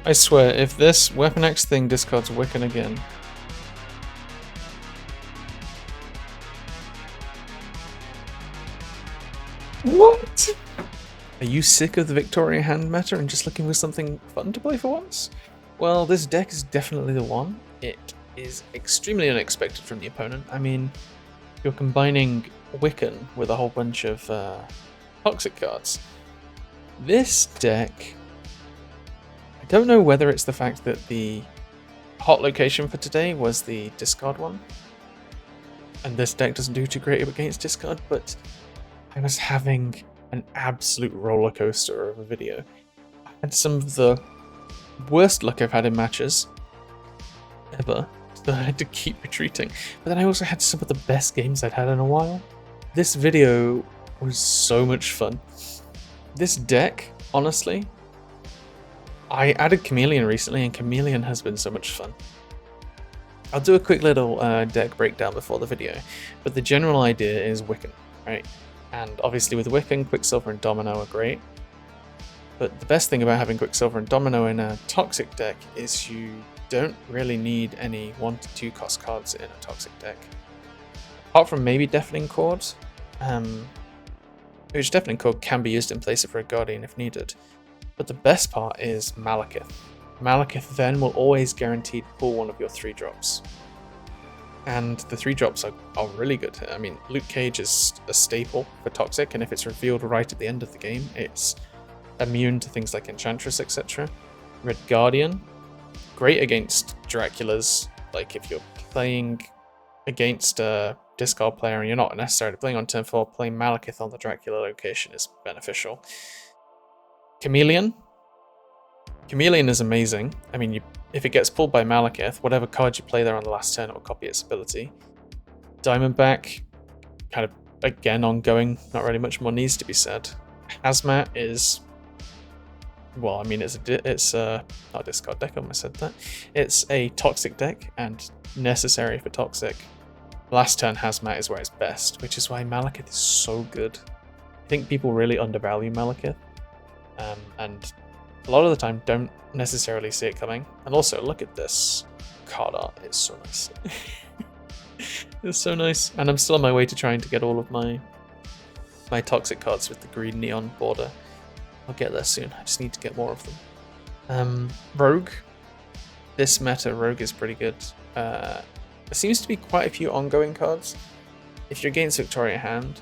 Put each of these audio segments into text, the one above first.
I swear, if this Weapon X thing discards Wiccan again... What? Are you sick of the Victoria hand meta and just looking for something fun to play for once? Well, this deck is definitely the one. It is extremely unexpected from the opponent. I mean, you're combining Wiccan with a whole bunch of toxic cards. This deck... I don't know whether it's the fact that the hot location for today was the discard one, and this deck doesn't do too great against discard, but I was having an absolute roller coaster of a video. I had some of the worst luck I've had in matches ever, so I had to keep retreating. But then I also had some of the best games I'd had in a while. This video was so much fun. This deck, honestly, I added Chameleon recently, and Chameleon has been so much fun. I'll do a quick little deck breakdown before the video, but the general idea is Wiccan, right? And obviously with Wiccan, Quicksilver and Domino are great. But the best thing about having Quicksilver and Domino in a Toxic deck is you don't really need any 1 to 2 cost cards in a Toxic deck. Apart from maybe Deafening Chord, which Deafening Chord can be used in place of Red Guardian if needed. But the best part is Malekith. Malekith then will always guaranteed pull one of your 3 drops. And the 3 drops are really good. I mean, Luke Cage is a staple for Toxic, and if it's revealed right at the end of the game, it's immune to things like Enchantress, etc. Red Guardian, great against Draculas. Like if you're playing against a discard player and you're not necessarily playing on turn 4, playing Malekith on the Dracula location is beneficial. Chameleon is amazing. I mean, if it gets pulled by Malekith, whatever card you play there on the last turn, it will copy its ability. Diamondback, kind of, again, ongoing. Not really much more needs to be said. Hazmat is... Well, I mean, it's not a discard deck, I almost said that. It's a Toxic deck, and necessary for Toxic. Last turn Hazmat is where it's best, which is why Malekith is so good. I think people really undervalue Malekith. And a lot of the time don't necessarily see it coming. And also, look at this card art, it's so nice. It's so nice. And I'm still on my way to trying to get all of my Toxic cards with the green neon border. I'll get there soon, I just need to get more of them. Rogue. This meta, Rogue is pretty good. There seems to be quite a few ongoing cards. If you're against Victoria Hand,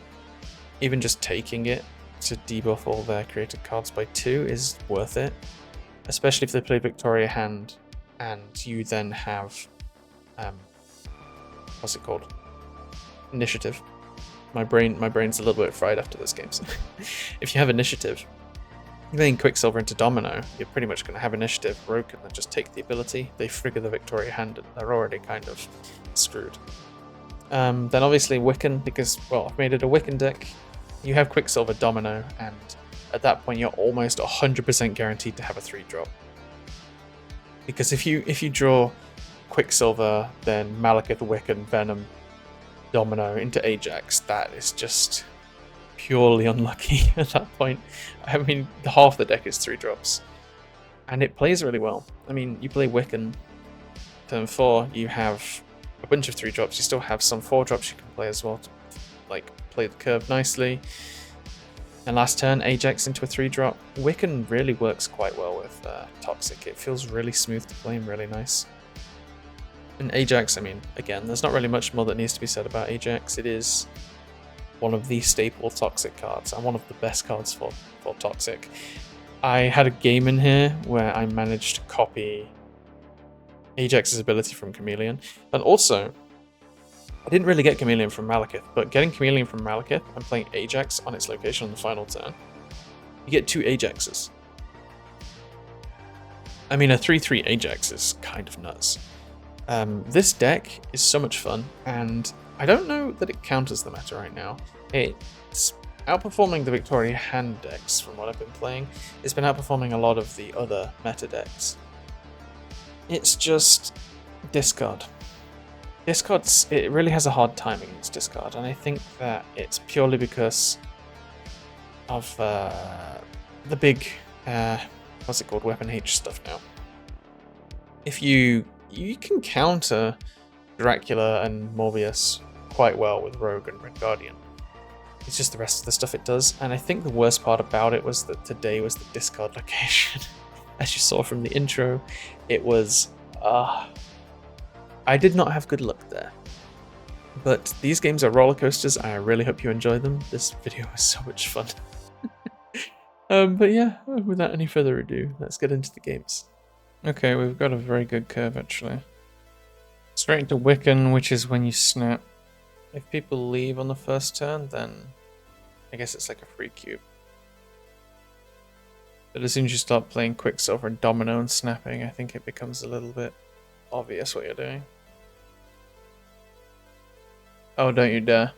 even just taking it to debuff all their created cards by 2 is worth it, especially if they play Victoria Hand and you then have what's it called? Initiative. My brain's a little bit fried after this game. So if you have Initiative, playing Quicksilver into Domino, you're pretty much going to have Initiative. Rogue can then just take the ability. They trigger the Victoria Hand and they're already kind of screwed. Then obviously Wiccan, because, well, I've made it a Wiccan deck. You have Quicksilver, Domino, and at that point you're almost 100% guaranteed to have a 3-drop. Because if you draw Quicksilver, then Malekith, Wiccan, Venom, Domino into Ajax, that is just purely unlucky at that point. I mean, half the deck is 3-drops. And it plays really well. I mean, you play Wiccan, turn 4, you have a bunch of 3-drops, you still have some 4-drops you can play as well to, like, play the curve nicely. And last turn, Ajax into a 3-drop. Wiccan really works quite well with Toxic. It feels really smooth to play and really nice. And Ajax, I mean, again, there's not really much more that needs to be said about Ajax. It is one of the staple Toxic cards and one of the best cards for Toxic. I had a game in here where I managed to copy Ajax's ability from Chameleon, and also I didn't really get Chameleon from Malekith, but getting Chameleon from Malekith and playing Ajax on its location on the final turn, you get 2 Ajaxes. I mean, a 3/3 Ajax is kind of nuts. This deck is so much fun, and I don't know that it counters the meta right now. It's outperforming the Victoria Hand decks from what I've been playing. It's been outperforming a lot of the other meta decks. It's just discard. Discard's, it really has a hard time against discard, and I think that it's purely because of the big, what's it called, Weapon H stuff now. if you can counter Dracula and Morbius quite well with Rogue and Red Guardian. It's just the rest of the stuff it does, and I think the worst part about it was that today was the discard location. As you saw from the intro, it was I did not have good luck there. But these games are roller coasters, and I really hope you enjoy them. This video was so much fun. But yeah, without any further ado, let's get into the games. Okay, we've got a very good curve actually. Straight into Wiccan, which is when you snap. If people leave on the first turn, then I guess it's like a free cube. But as soon as you start playing Quicksilver and Domino and snapping, I think it becomes a little bit obvious what you're doing. Oh, don't you dare.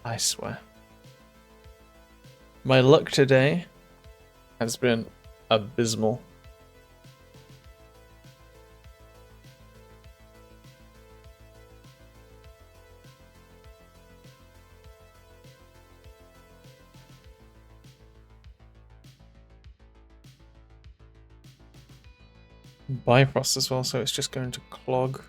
I swear. My luck today has been abysmal. Bifrost as well, so it's just going to clog.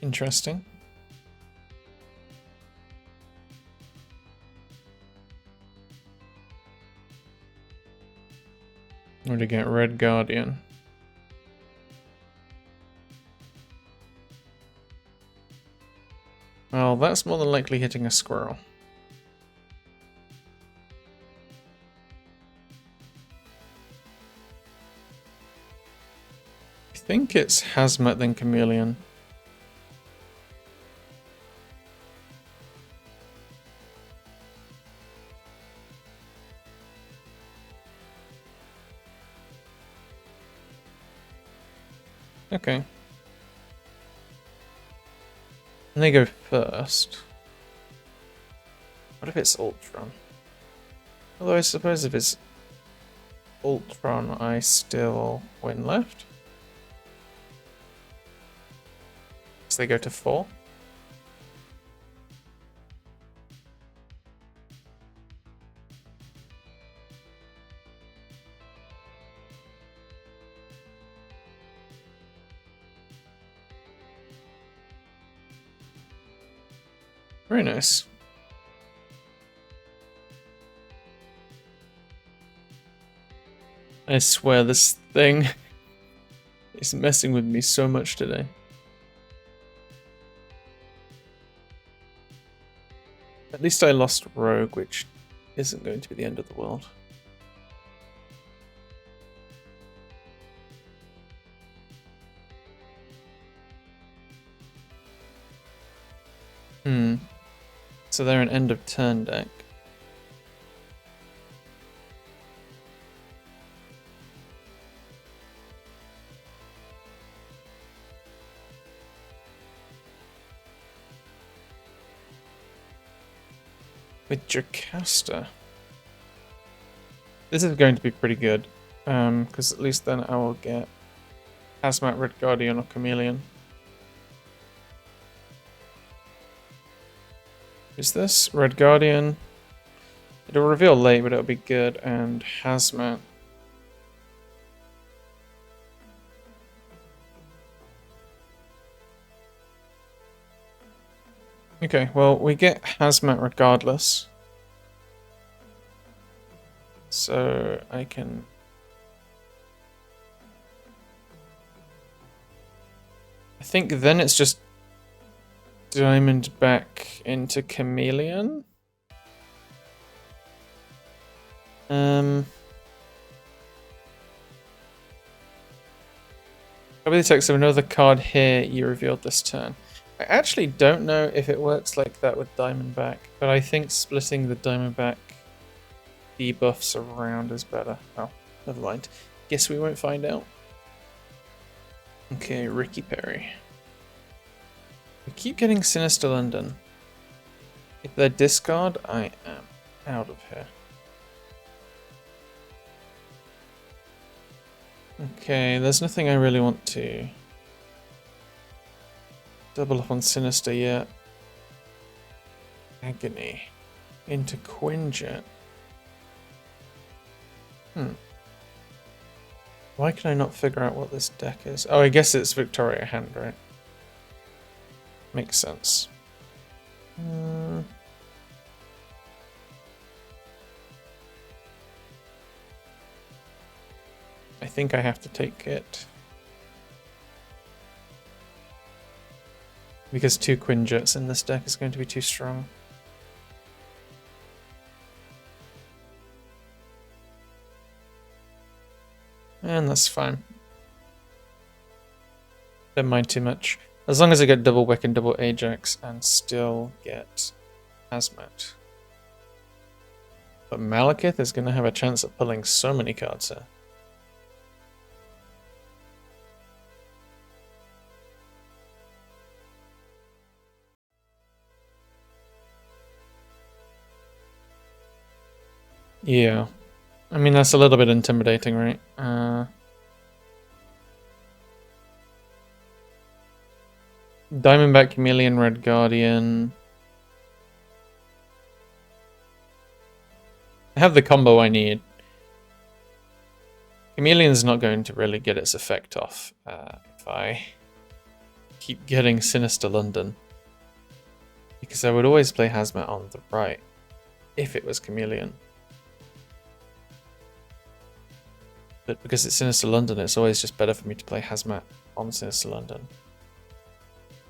Interesting. I'm going to get Red Guardian. Well, that's more than likely hitting a squirrel. I think it's Hazmat then Chameleon. Okay. And they go first. What if it's Ultron? Although I suppose if it's Ultron, I still win left. So they go to 4. Very nice. I swear this thing is messing with me so much today. At least I lost Rogue, which isn't going to be the end of the world. So they're an end of turn deck. With Jocasta. This is going to be pretty good, because at least then I will get Hazmat, Red Guardian, or Chameleon. Is this Red Guardian? It'll reveal late, but it'll be good. And Hazmat. Okay, well, we get Hazmat regardless. So I can... I think then it's just Diamond back into Chameleon. Probably the text of another card here you revealed this turn. I actually don't know if it works like that with Diamondback, but I think splitting the Diamondback debuffs around is better. Oh, never mind. Guess we won't find out. Okay, Ricky Perry. We keep getting Sinister London. If they're discard, I am out of here. Okay, there's nothing I really want to double up on Sinister yet. Agony. Into Quinjet. Why can I not figure out what this deck is? Oh, I guess it's Victoria Hand, right? Makes sense. I think I have to take it. Because 2 Quinjets in this deck is going to be too strong. And that's fine. Don't mind too much. As long as I get double Wick and double Ajax and still get Hazmat. But Malekith is going to have a chance of pulling so many cards here. Yeah. I mean, that's a little bit intimidating, right? Diamondback Chameleon, Red Guardian. I have the combo I need. Chameleon's not going to really get its effect off if I keep getting Sinister London. Because I would always play Hazmat on the right if it was Chameleon. But because it's Sinister London, it's always just better for me to play Hazmat on Sinister London.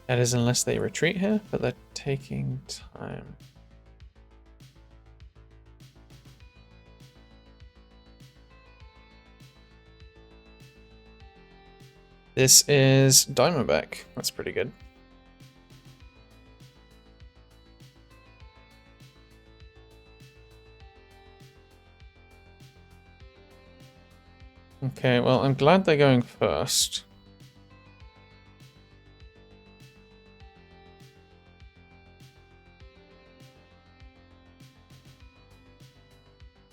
That is unless they retreat here, but they're taking time. This is Diamondback. That's pretty good. Okay, well, I'm glad they're going first.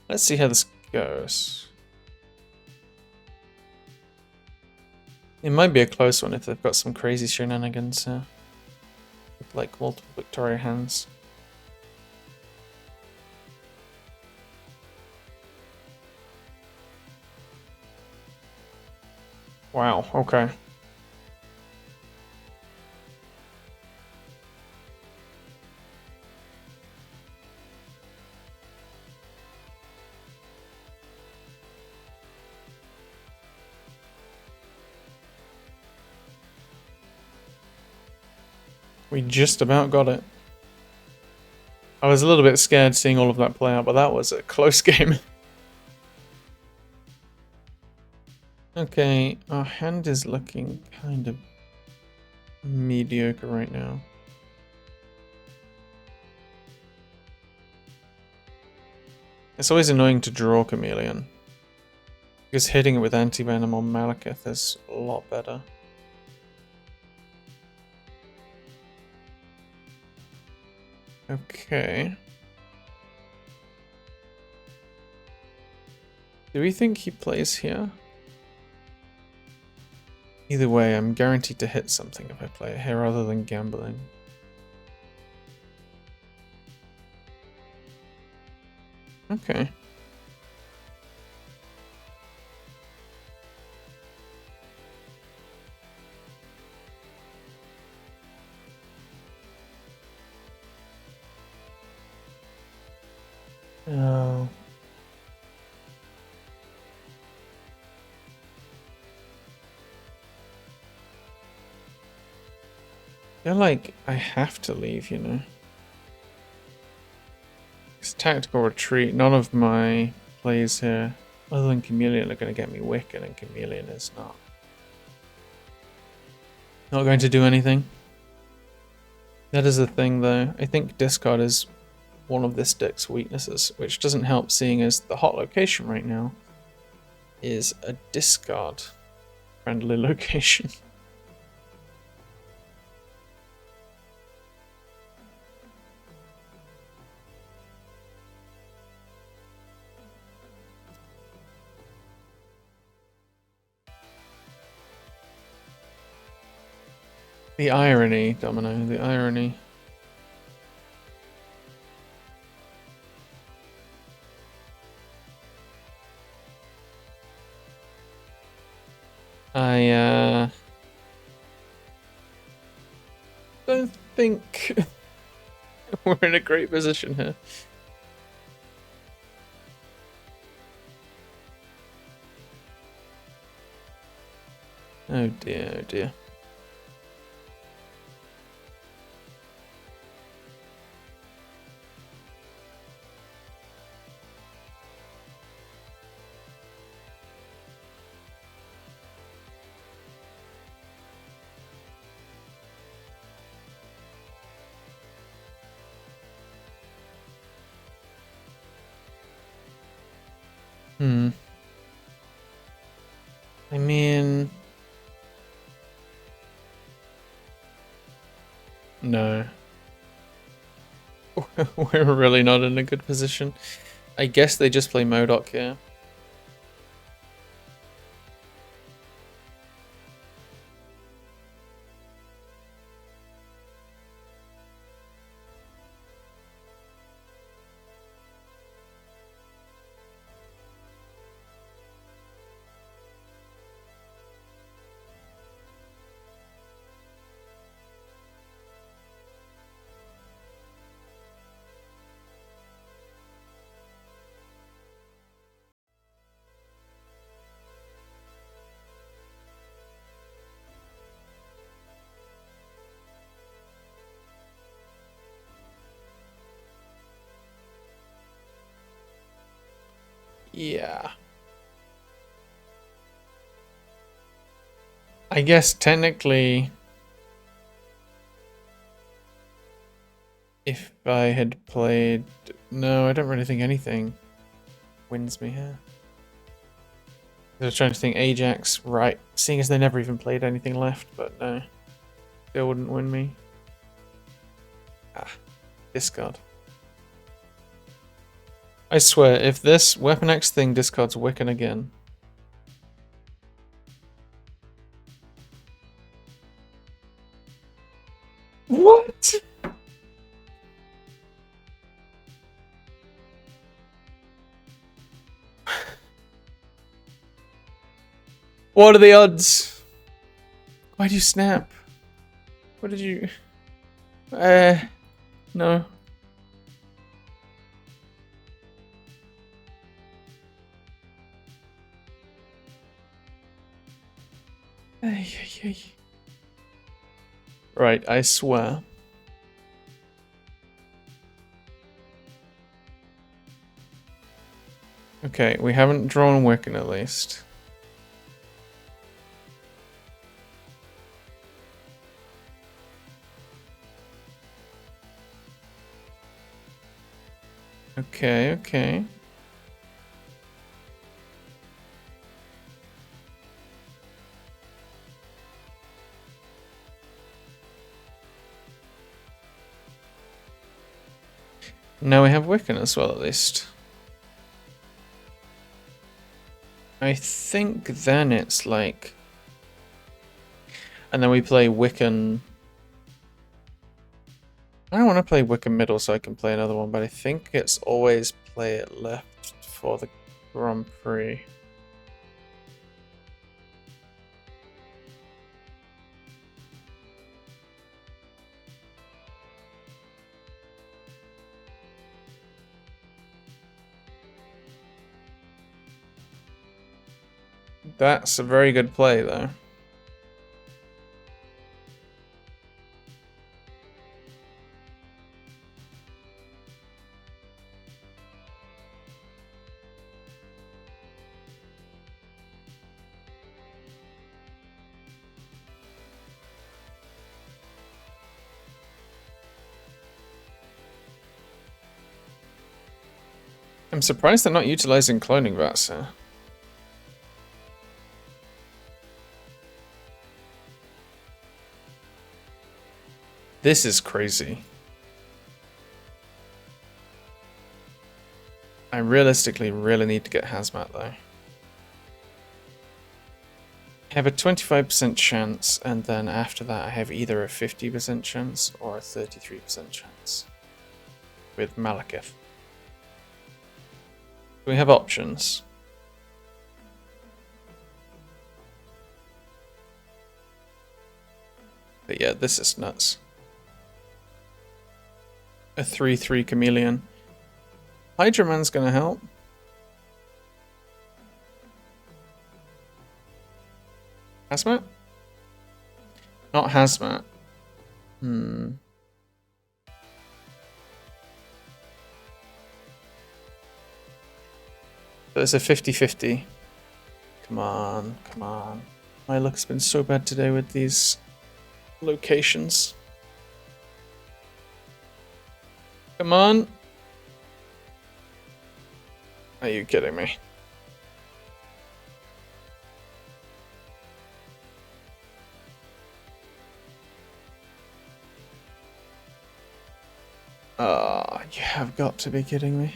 Let's see how this goes. It might be a close one if they've got some crazy shenanigans with like multiple Victoria hands. Wow, okay. We just about got it. I was a little bit scared seeing all of that play out, but that was a close game. Okay, our hand is looking kind of mediocre right now. It's always annoying to draw Chameleon, because hitting it with Anti-Venom on Malekith is a lot better. Okay. Do we think he plays here? Either way, I'm guaranteed to hit something if I play it here rather than gambling. Okay. Oh. I feel like I have to leave, you know. It's tactical retreat. None of my plays here, other than Chameleon, are going to get me Wicked, and Chameleon is not. Not going to do anything. That is the thing, though. I think discard is one of this deck's weaknesses, which doesn't help seeing as the hot location right now is a discard friendly location. The irony, Domino, the irony. I don't think we're in a great position here. Oh dear, oh dear. Hmm. I mean, no. We're really not in a good position. I guess they just play Modok here. Yeah. I guess technically, if I had played... No, I don't really think anything wins me here. I was trying to think Ajax, right, seeing as they never even played anything left, but no. Still wouldn't win me. Ah, discard. I swear, if this Weapon X thing discards Wiccan again... What? What are the odds? Why do you snap? What did you... no. Right, I swear. Okay, we haven't drawn Wiccan at least. Okay, okay. Now we have Wiccan as well, at least. I think then it's like... And then we play Wiccan... I don't want to play Wiccan middle so I can play another one, but I think it's always play it left for the Grand Prix. That's a very good play, though. I'm surprised they're not utilizing cloning bats here. This is crazy. I realistically really need to get Hazmat though. I have a 25% chance, and then after that I have either a 50% chance or a 33% chance with Malekith. We have options. But yeah, this is nuts. A 3/3 chameleon. Hydra Man's gonna help. Hazmat? Not Hazmat. But it's a 50-50. Come on, come on. My luck's been so bad today with these locations. Come on. Are you kidding me? You have got to be kidding me.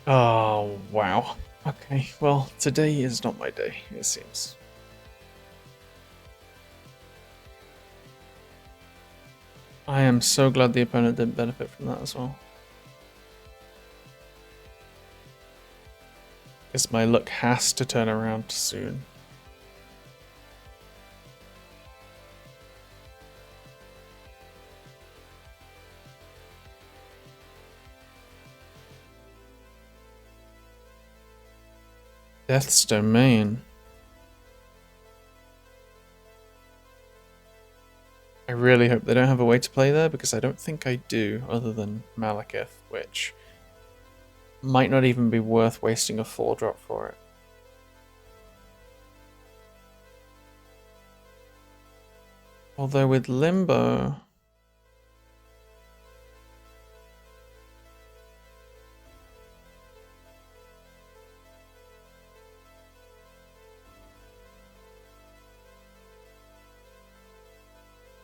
Oh, wow. Okay, well, today is not my day, it seems. I am so glad the opponent didn't benefit from that as well. Because my luck has to turn around soon. Death's Domain. I really hope they don't have a way to play there, because I don't think I do, other than Malekith, which might not even be worth wasting a 4-drop for it. Although with Limbo...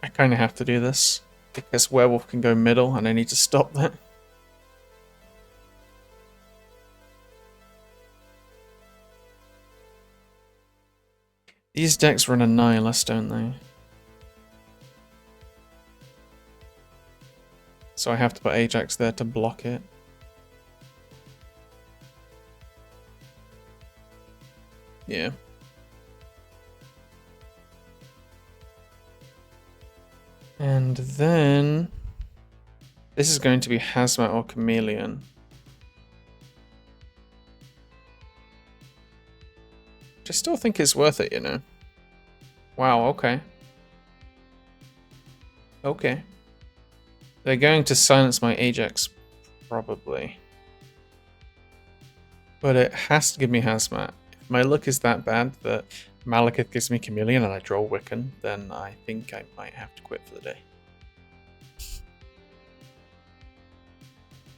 I kind of have to do this, because Werewolf can go middle and I need to stop that. These decks run a Nihilist, don't they? So I have to put Ajax there to block it. Yeah. And then... this is going to be Hazmat or Chameleon. Which I still think is worth it, you know. Wow, okay. Okay. They're going to silence my Ajax, probably. But it has to give me Hazmat. If my luck is that bad that Malekith gives me Chameleon and I draw Wiccan, then I think I might have to quit for the day.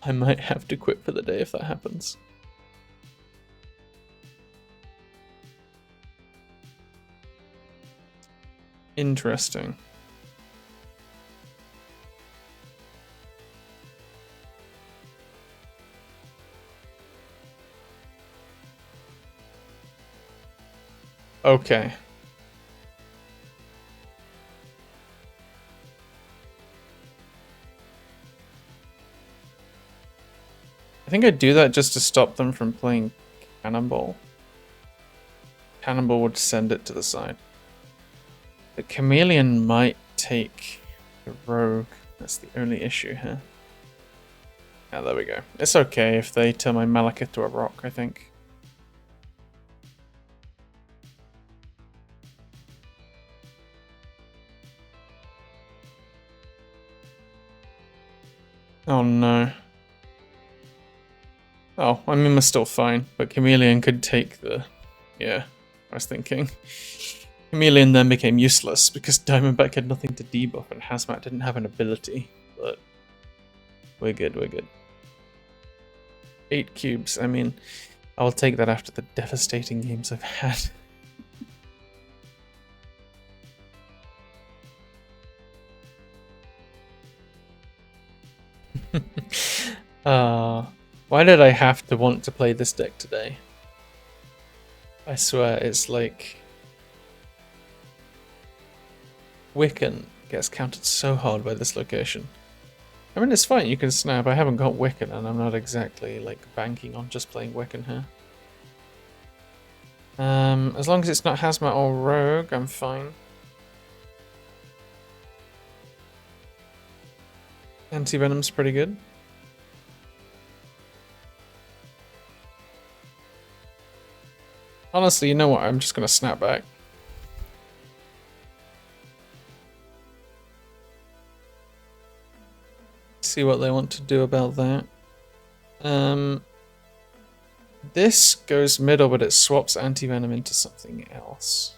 I might have to quit for the day if that happens. Interesting. Okay. I think I'd do that just to stop them from playing Cannonball. Cannonball would send it to the side. The Chameleon might take the Rogue. That's the only issue here. Ah, there we go. It's okay if they turn my Malekith to a rock, I think. Oh no. Oh, I mean, we're still fine, but Chameleon could take the... yeah, I was thinking. Chameleon then became useless because Diamondback had nothing to debuff and Hazmat didn't have an ability, but we're good, we're good. 8 cubes, I mean, I'll take that after the devastating games I've had. Why did I have to want to play this deck today? I swear, it's like... Wiccan gets countered so hard by this location. I mean, it's fine, you can snap. I haven't got Wiccan, and I'm not exactly like banking on just playing Wiccan here. As long as it's not Hazmat or Rogue, I'm fine. Anti-Venom's pretty good. Honestly, you know what? I'm just gonna snap back. See what they want to do about that. This goes middle, but it swaps Anti-Venom into something else.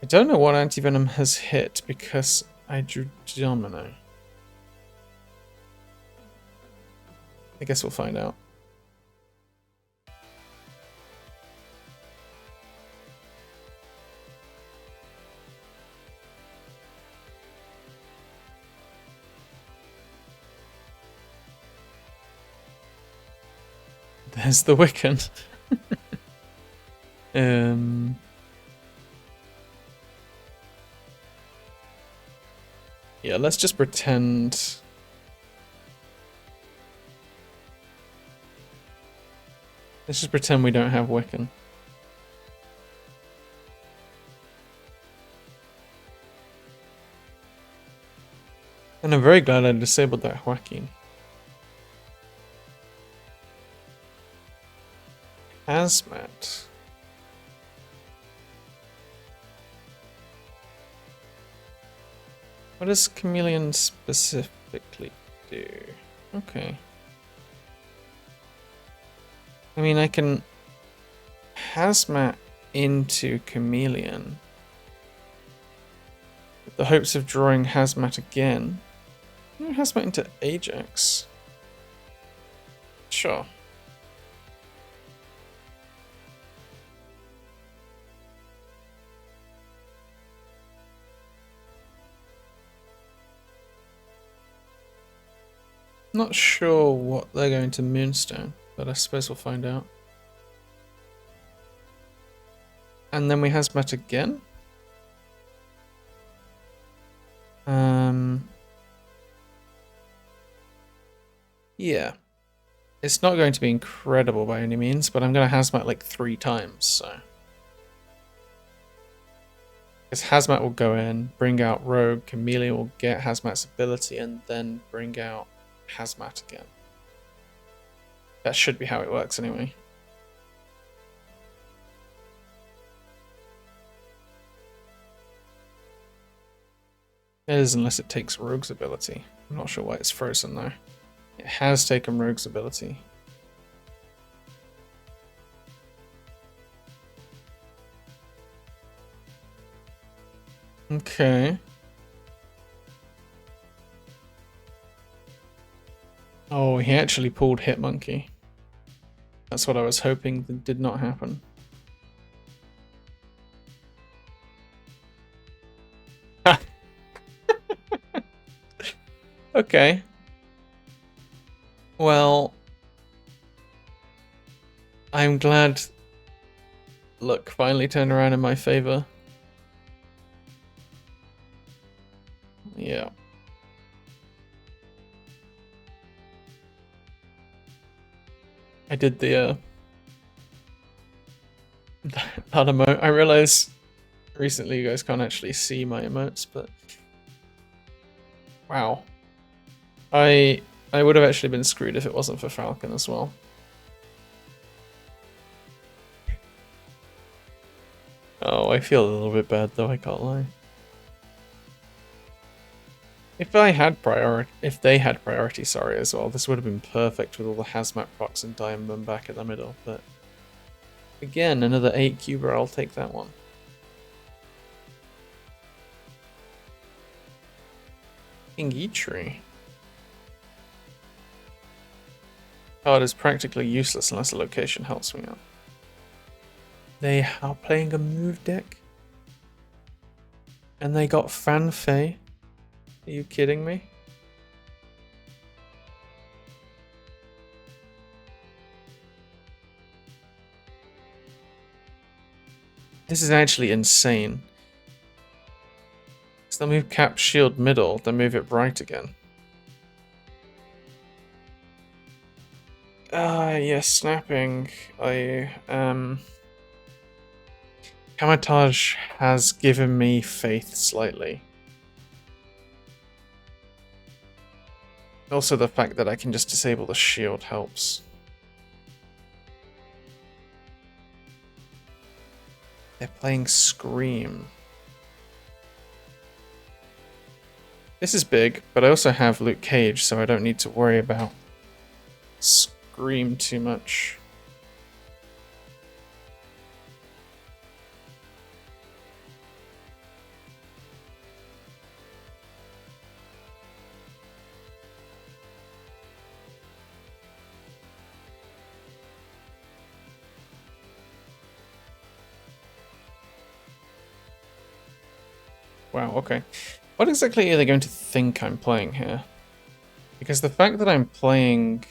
I don't know what Anti-Venom has hit because I drew Domino. I guess we'll find out. There's the Wiccan. Yeah, let's just pretend. Let's just pretend we don't have Wiccan. And I'm very glad I disabled that Joaquin. Hazmat. What does Chameleon specifically do? Okay. I mean, I can Hazmat into Chameleon with the hopes of drawing Hazmat again. Hazmat into Ajax. Sure. Not sure what they're going to Moonstone, but I suppose we'll find out. And then we Hazmat again. Yeah. It's not going to be incredible by any means, but I'm going to Hazmat like 3 times, so. Because Hazmat will go in, bring out Rogue, Chameleon will get Hazmat's ability, and then bring out Hazmat again. That should be how it works anyway. It is unless it takes Rogue's ability. I'm not sure why it's frozen though. It has taken Rogue's ability. Okay. Oh, he actually pulled Hitmonkey. That's what I was hoping that did not happen. Okay. Well, I'm glad luck finally turned around in my favor. Yeah. I did the that emote. I realized recently you guys can't actually see my emotes, but wow. I would have actually been screwed if it wasn't for Falcon as well. Oh, I feel a little bit bad though, I can't lie. If they had priority, sorry, as well, this would have been perfect with all the Hazmat procs and Diamond back at the middle, but again, another 8 cuber, I'll take that one. Ingitri. Card is practically useless unless the location helps me out. They are playing a move deck. And they got Fanfei. Are you kidding me? This is actually insane. So they'll move cap shield middle, then move it right again. Yes, snapping. Kamatage has given me faith slightly. Also, the fact that I can just disable the shield helps. They're playing Scream. This is big, but I also have Luke Cage, so I don't need to worry about Scream too much. Wow, okay. What exactly are they going to think I'm playing here? Because the fact that I'm playing...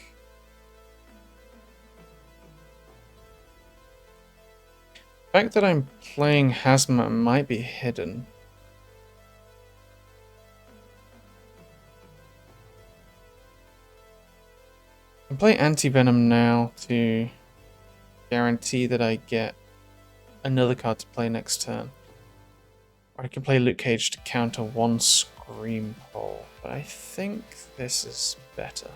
The fact that I'm playing Hazmat might be hidden. I can play Anti-Venom now to guarantee that I get another card to play next turn. Or I can play Luke Cage to counter one Scream Pole, but I think this is better.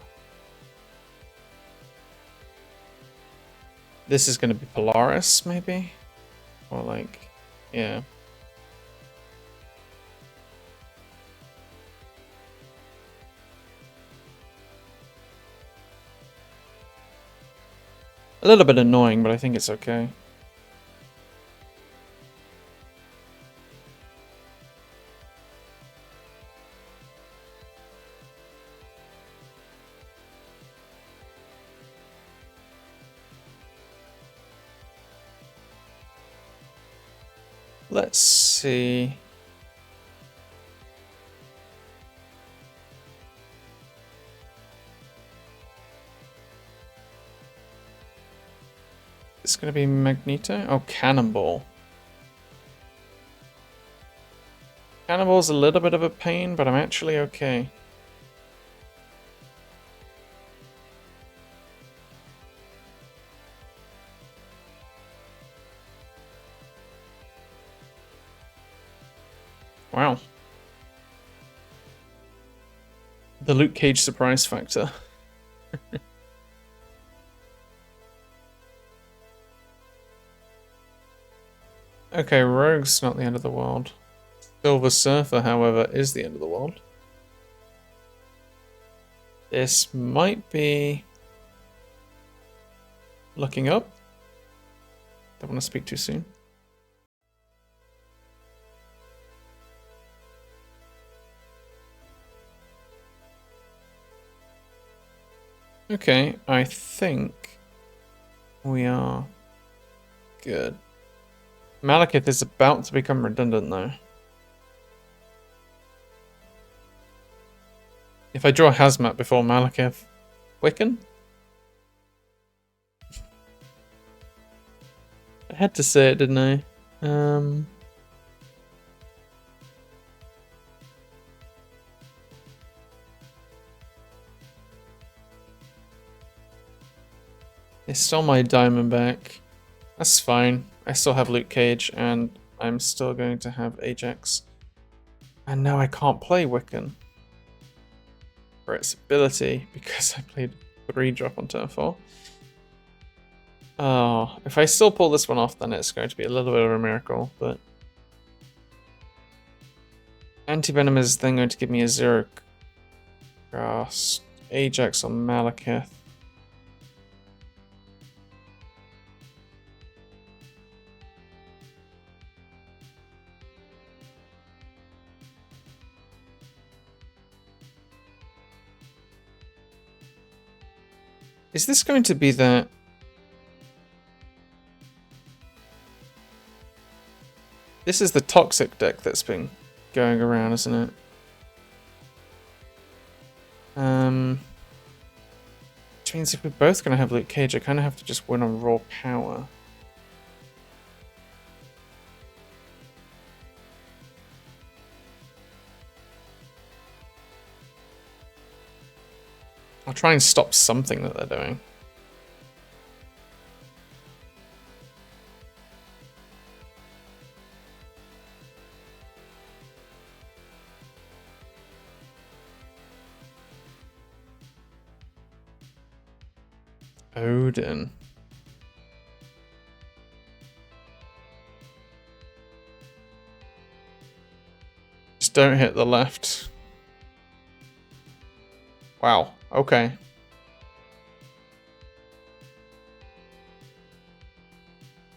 This is going to be Polaris, maybe? Or like, yeah. A little bit annoying, but I think it's okay. Let's see. It's going to be Magneto? Oh, Cannonball. Cannonball's a little bit of a pain, but I'm actually okay. Wow. The Luke Cage surprise factor. Okay, Rogue's not the end of the world. Silver Surfer, however, is the end of the world. This might be looking up. Don't want to speak too soon. Okay, I think we are good. Malekith is about to become redundant though. If I draw Hazmat before Malekith, Wiccan? I had to say it, didn't I? They stole my diamond back. That's fine. I still have Luke Cage, and I'm still going to have Ajax. And now I can't play Wiccan for its ability because I played 3-drop on turn 4. Oh, if I still pull this one off, then it's going to be a little bit of a miracle, but... Anti-Venom is then going to give me a 0 cost. Ajax on Malekith. Is this going to be the... This is the toxic deck that's been going around, isn't it? Which means if we're both going to have Luke Cage, I kind of have to just win on raw power. I'll try and stop something that they're doing. Odin. Just don't hit the left. Wow, okay.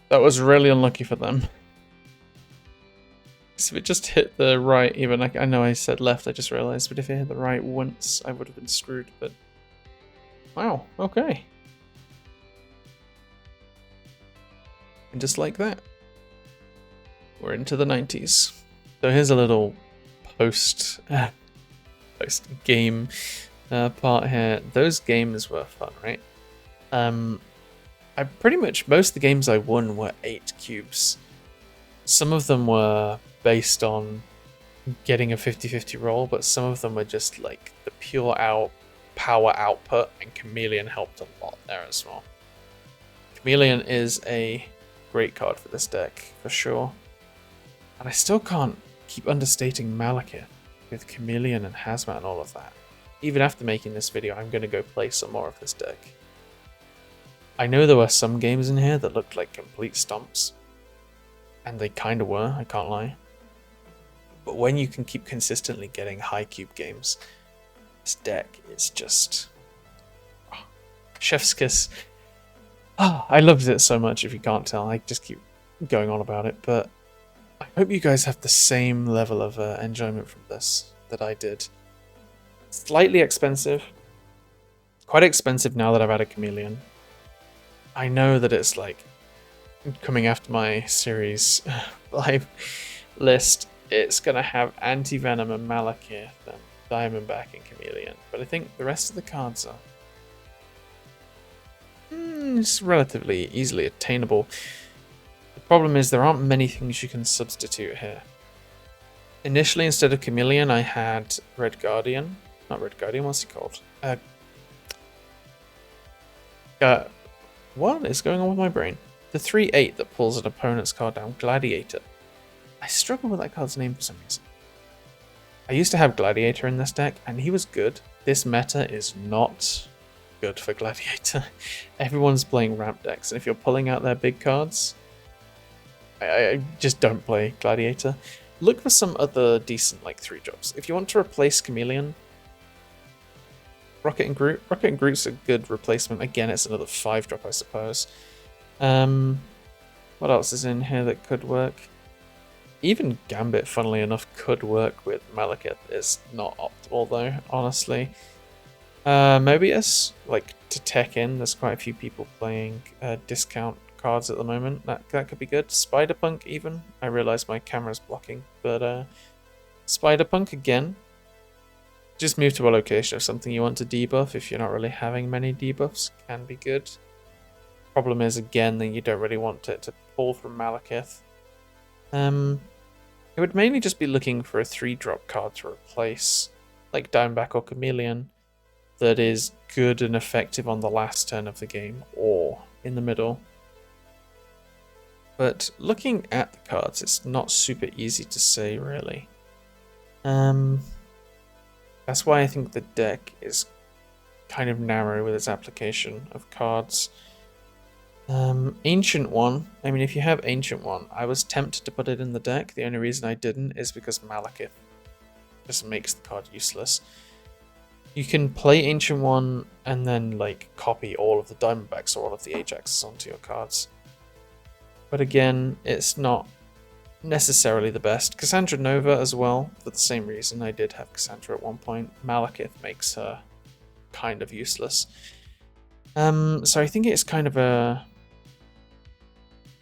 That was really unlucky for them. If it just hit the right, even like I know I said left, I just realized, but if it hit the right once, I would have been screwed, but wow, okay. And just like that, we're into the 90s. So here's a little post-game part here. Those games were fun, right? I pretty much, most of the games I won were 8 cubes. Some of them were based on getting a 50-50 roll, but some of them were just like the pure power output, and Chameleon helped a lot there as well. Chameleon is a great card for this deck, for sure. And I still can't keep understating Malekith with Chameleon and Hazmat and all of that. Even after making this video, I'm going to go play some more of this deck. I know there were some games in here that looked like complete stomps. And they kind of were, I can't lie. But when you can keep consistently getting high cube games, this deck is just... Oh, chef's kiss. Oh, I loved it so much, if you can't tell. I just keep going on about it, but I hope you guys have the same level of enjoyment from this that I did. Slightly expensive. Quite expensive now that I've added Chameleon. I know that it's like coming after my series live list. It's going to have Anti-Venom and Malekith and Diamondback and Chameleon. But I think the rest of the cards are it's relatively easily attainable. The problem is there aren't many things you can substitute here. Initially, instead of Chameleon, I had Red Guardian. Not Red Guardian, what's he called? What is going on with my brain? The 3/8 that pulls an opponent's card down, Gladiator. I struggle with that card's name for some reason. I used to have Gladiator in this deck, and he was good. This meta is not good for Gladiator. Everyone's playing ramp decks, and if you're pulling out their big cards, I just don't play Gladiator. Look for some other decent like 3-drops. If you want to replace Chameleon, Rocket and Groot. Rocket and Groot's a good replacement. Again, it's another 5-drop, I suppose. What else is in here that could work? Even Gambit, funnily enough, could work with Malekith. It's not optimal though, honestly. Mobius, like to tech in, there's quite a few people playing discount cards at the moment. That could be good. Spider-Punk even. I realise my camera's blocking, but Spider-Punk again. Just move to a location of something you want to debuff if you're not really having many debuffs. Can be good. Problem is, again, that you don't really want it to pull from Malekith. It would mainly just be looking for a 3-drop card to replace, like Downback or Chameleon, that is good and effective on the last turn of the game, or in the middle. But looking at the cards, it's not super easy to say, really. That's why I think the deck is kind of narrow with its application of cards. Ancient One. I mean, if you have Ancient One, I was tempted to put it in the deck. The only reason I didn't is because Malekith just makes the card useless. You can play Ancient One and then, like, copy all of the Diamondbacks or all of the Ajaxes onto your cards. But again, it's not necessarily the best. Cassandra Nova as well, for the same reason. I did have Cassandra at one point. Malekith makes her kind of useless. So I think it's kind of a...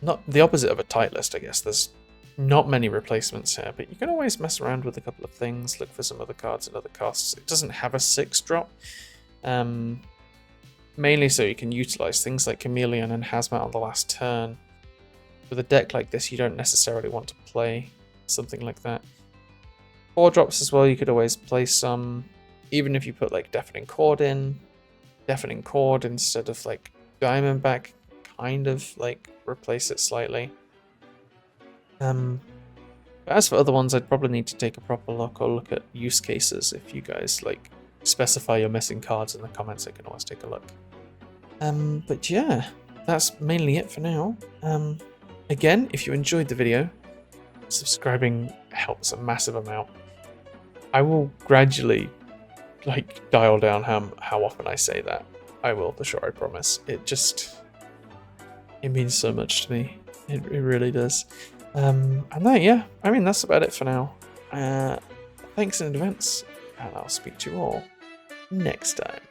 not the opposite of a tight list, I guess. There's not many replacements here, but you can always mess around with a couple of things, look for some other cards at other costs. It doesn't have a 6 drop, mainly so you can utilize things like Chameleon and Hazmat on the last turn. With a deck like this, you don't necessarily want to play something like that. 4 drops as well, you could always play some, even if you put like Deafening Chord in. Deafening Chord instead of like Diamondback, kind of like replace it slightly. But as for other ones, I'd probably need to take a proper look or look at use cases. If you guys like specify your missing cards in the comments, I can always take a look. But yeah, that's mainly it for now. Again, if you enjoyed the video, subscribing helps a massive amount. I will gradually like dial down how often I say that. I will, for sure, I promise. It means so much to me. It really does. And that, yeah, I mean, that's about it for now. Thanks in advance, and I'll speak to you all next time.